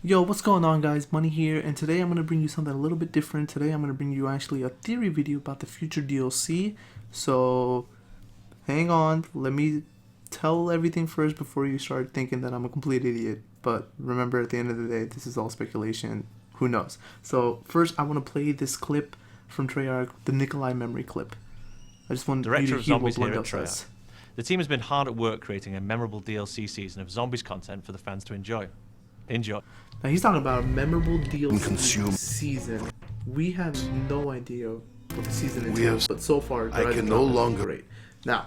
Yo, what's going on guys? Money here, and today I'm going to bring you something a little bit different. Today I'm going to bring you actually a theory video about the future DLC. So, hang on, let me tell everything first before you start thinking that I'm a complete idiot. But remember, at the end of the day, this is all speculation. Who knows? So, first I want to play this clip from Treyarch, the Nikolai memory clip. I just want you Director to of hear what Zombies here at Blundell Treyarch. says. The team has been hard at work creating a memorable DLC season of Zombies content for the fans to enjoy. Enjoy. Now he's talking about a memorable DLC season. We have no idea what the season entails, but so far, I can no longer. great. Now,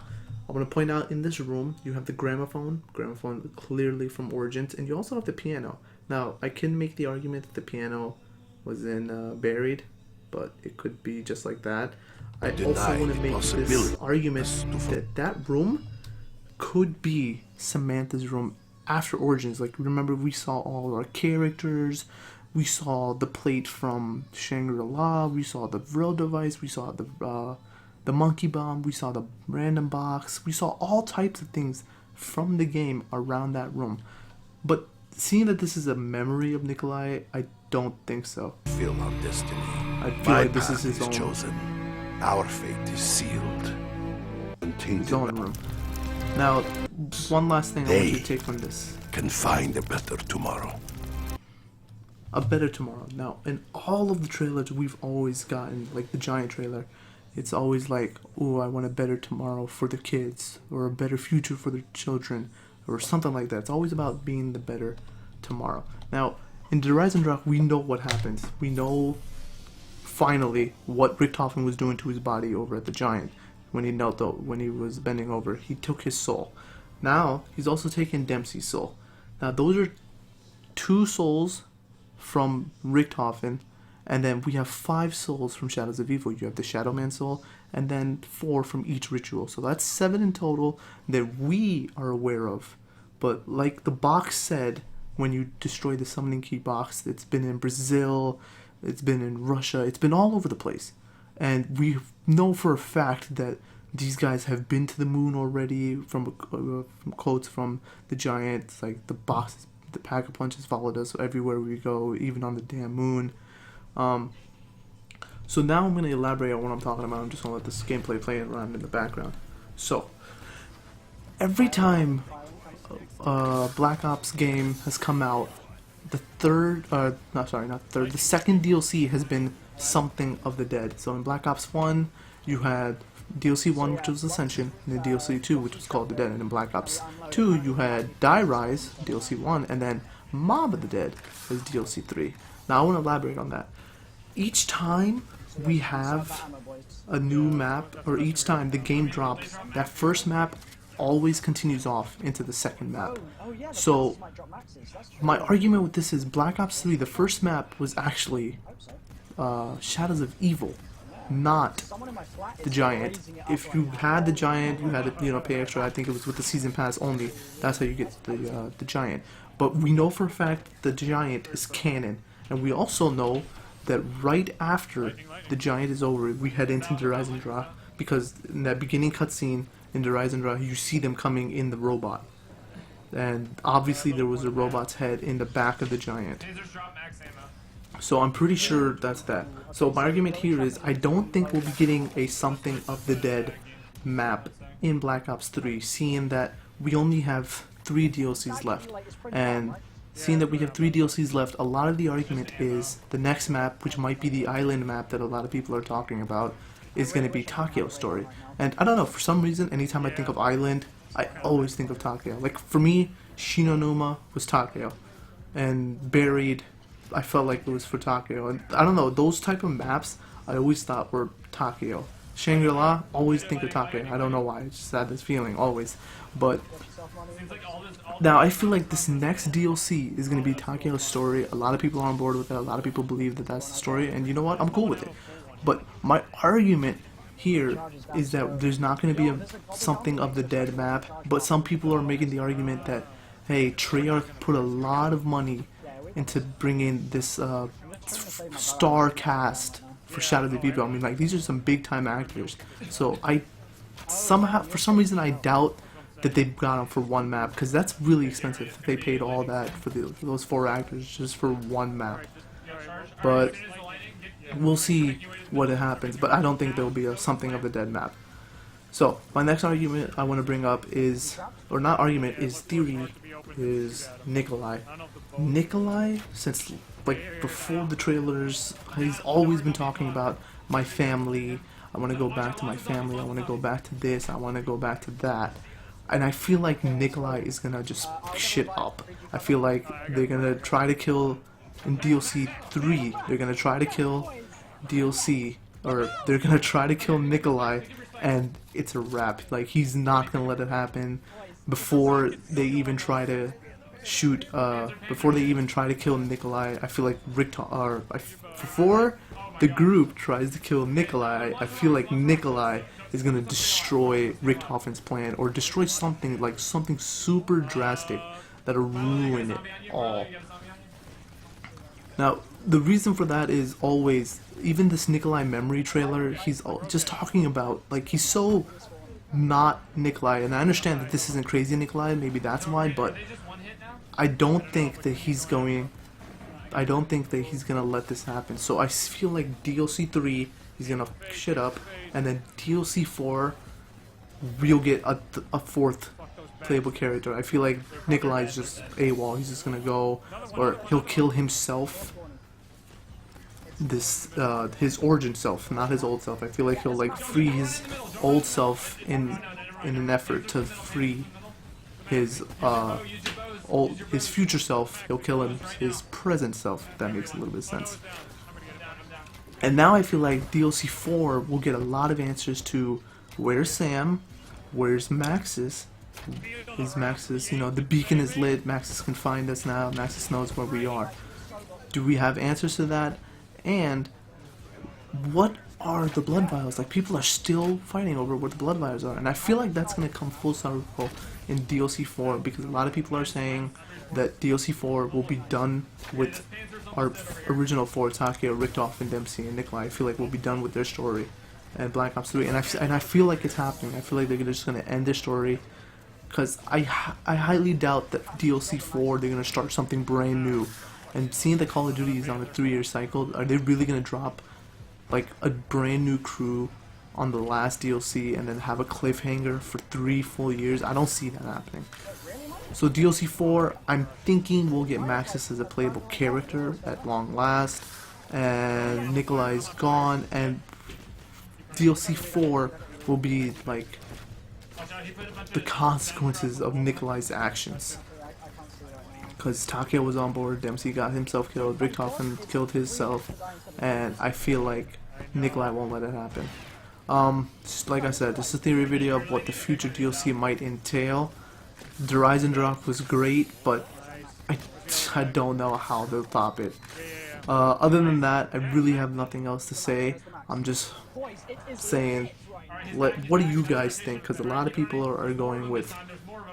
I want to point out in this room, you have the gramophone clearly from Origins, and you also have the piano. Now, I can make the argument that the piano was in Buried, but it could be just like that. I also want to make this argument that that room could be Samantha's room after Origins. Like, remember, we saw all our characters, we saw the plate from Shangri-La, we saw the Vril device, we saw the monkey bomb, we saw the random box, we saw all types of things from the game around that room. But seeing that this is a memory of Nikolai, I don't think so. Feel our destiny. I feel My like this is path his own chosen. Our fate is sealed. his own room. Now, one last thing I want you to take from this. Can find a better tomorrow. A better tomorrow. Now, in all of the trailers we've always gotten, like the Giant trailer, it's always like, oh, I want a better tomorrow for the kids, or a better future for the children, or something like that. It's always about being the better tomorrow. Now, in the Rise and Rock, we know what happens. We know, finally, what Richtofen was doing to his body over at the Giant. When he knelt out, when he was bending over, he took his soul. Now, he's also taken Dempsey's soul. Now, those are 2 souls from Richtofen, and then we have 5 souls from Shadows of Evil. You have the Shadow Man soul, and then 4 from each ritual. So that's 7 in total that we are aware of. But like the box said, when you destroy the Summoning Key box, it's been in Brazil, it's been in Russia, it's been all over the place. And we know for a fact that these guys have been to the moon already from quotes from the Giant. It's like the boxes, the Pack-a-Punch has followed us everywhere we go, even on the damn moon. So now I'm going to elaborate on what I'm talking about. I'm just going to let this gameplay play around in the background. So, every time a Black Ops game has come out, the second DLC has been something of the dead. So in Black Ops 1, you had DLC 1, which was Ascension, and then DLC 2, which was called The Dead, and in Black Ops 2, you had Die Rise, DLC 1, and then Mob of the Dead as DLC 3. Now I want to elaborate on that. Each time we have a new map, or each time the game drops, that first map always continues off into the second map. So my argument with this is Black Ops 3, the first map was actually Shadows of Evil, not the Giant. If you had the Giant, you had to pay extra. I think it was with the season pass only. That's how you get the Giant. But we know for a fact the Giant is canon, and we also know that right after the Giant is over, we head into the Rise and Draw, because in that beginning cutscene in the Rise and Draw, you see them coming in the robot, and obviously there was a robot's head in the back of the Giant. So I'm pretty sure that's that. So my argument here is I don't think we'll be getting a Something of the Dead map in Black Ops 3, seeing that we only have 3 DLCs left. And seeing that we have 3 DLCs left, a lot of the argument is the next map, which might be the island map that a lot of people are talking about, is going to be Takeo's story. And I don't know, for some reason, anytime I think of island, I always think of Takeo. Like, for me, Shinonuma was Takeo. And Buried, I felt like it was for Takeo. And I don't know, those type of maps, I always thought were Takeo. Shangri-La, always think of Takeo. I don't know why, I just had this feeling, always. But now I feel like this next DLC is going to be Takeo's story. A lot of people are on board with it. A lot of people believe that that's the story. And you know what? I'm cool with it. But my argument here is that there's not going to be a Something of the Dead map. But some people are making the argument that, hey, Treyarch put a lot of money into bringing this star cast for Shadow of Evil. I mean, like, these are some big time actors. So I somehow, for some reason, I doubt that they got him for one map, because that's really expensive. They paid all that for those 4 actors just for one map. But we'll see what happens. But I don't think there will be a Something of the Dead map. So my next argument I want to bring up is, or not argument, is theory, is Nikolai. Nikolai, since like before the trailers, he's always been talking about my family. I want to go back to my family. I want to go back to this. I want to go back to that. And I feel like Nikolai is gonna just shit up. I feel like they're gonna try to kill in DLC 3. They're gonna try to kill DLC, or they're gonna try to kill Nikolai, and it's a wrap. Like, he's not gonna let it happen before they even try to shoot. Before they even try to kill Nikolai, I feel like before the group tries to kill Nikolai, I feel like Nikolai is gonna destroy Richthofen's plan, or destroy something, like something super drastic that'll ruin it all. Now, the reason for that is always, even this Nikolai memory trailer, he's just talking about, like, he's so not Nikolai, and I understand that this isn't Crazy Nikolai, maybe that's why, but I don't think that he's gonna let this happen. So I feel like DLC 3, he's gonna shit up, and then DLC 4, we'll get a 4th playable character. I feel like Nikolai's just AWOL. He's just gonna go, or he'll kill himself. His origin self, not his old self. I feel like he'll like free his old self in an effort to free his future self. He'll kill his present self. If that makes a little bit of sense. And now I feel like DLC 4 will get a lot of answers to where's Sam, where's Maxis. Is Maxis, you know, the beacon is lit, Maxis can find us now, Maxis knows where we are. Do we have answers to that? And what are the blood vials? Like, people are still fighting over what the blood vials are, and I feel like that's going to come full circle in DLC 4, because a lot of people are saying that DLC 4 will be done with our original 4, Takeo, Richtofen, Dempsey, and Nikolai. I feel like we'll be done with their story, and Black Ops 3, and I feel like it's happening. I feel like they're just going to end their story, because I highly doubt that DLC 4 they're going to start something brand new. And seeing that Call of Duty is on a 3-year cycle, are they really going to drop like a brand new crew on the last DLC and then have a cliffhanger for 3 full years? I don't see that happening. So DLC 4, I'm thinking we'll get Maxis as a playable character at long last, and Nikolai's gone, and DLC 4 will be like the consequences of Nikolai's actions. Because Takeo was on board, Dempsey got himself killed, Richtofen killed himself, and I feel like Nikolai won't let it happen. Just like I said, this is a theory video of what the future DLC might entail. The Rise and Drop was great, but I don't know how they'll top it. Other than that, I really have nothing else to say. I'm just saying, what do you guys think? Because a lot of people are going with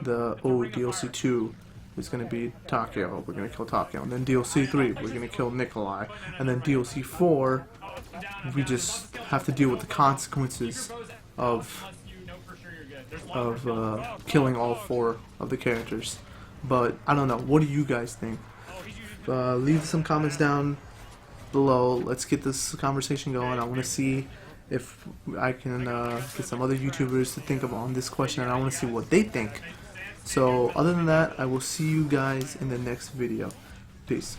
the, DLC 2 is going to be Takeo, we're going to kill Takeo, and then DLC 3, we're going to kill Nikolai, and then DLC 4, we just have to deal with the consequences of killing all 4 of the characters. But I don't know, what do you guys think? Leave some comments down below. Let's get this conversation going. I want to see if I can get some other YouTubers to think of on this question, and I want to see what they think. So other than that, I will see you guys in the next video. Peace.